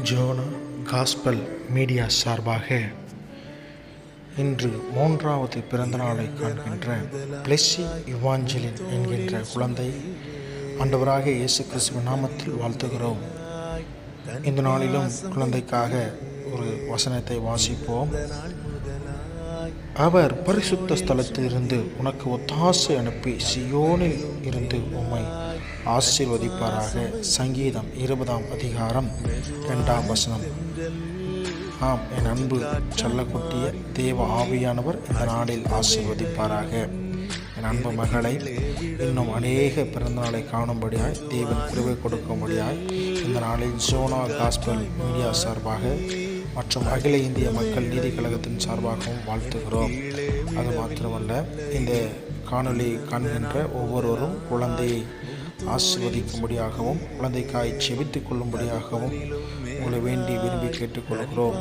ஜோனா gospel media சார்பாக இன்று 3வது பிறந்தநாளை காண்கின்ற பிளெஸ்ஸி இவாஞ்சலின் என்கின்ற குழந்தை ஆண்டவராக இயேசு கிறிஸ்துவின் நாமத்தில் வாழ்த்துகிறோம். இந்த நாளிலும் குழந்தைக்காக ஒரு வசனத்தை வாசிப்போம். அவர் பரிசுத்த ஸ்தலத்திலிருந்து உனக்கு ஒத்தாசை அனுப்பி சியோனில் இருந்து உம்மை ஆசீர்வதிப்பாராக. சங்கீதம் 20ஆம் அதிகாரம் 2ஆம் வசனம். ஆம், என் அன்பு செல்லக்குட்டிய தேவ ஆவியானவர் இந்த நாளில் ஆசீர்வதிப்பாராக. என் அன்பு மகளை இன்னும் அநேக பிறந்தநாளை காணும்படியாய் தேவன் கிருபை கொடுக்கும்படியாய் இந்த நாளில் ஜோனா காஸ்பல் மீடியா சார்பாக மற்றும் அகில இந்திய மக்கள் நீதி கழகத்தின் சார்பாகவும் வாழ்த்துகிறோம். அது மாத்திரமல்ல, இந்த காணொளி காண்கின்ற ஒவ்வொருவரும் குழந்தையை ஆசிர்வதிக்கும்படியாகவும் குழந்தைக்காய் செபித்துக் கொள்ளும்படியாகவும் உங்களை வேண்டி விரும்பி கேட்டுக்கொள்கிறோம்.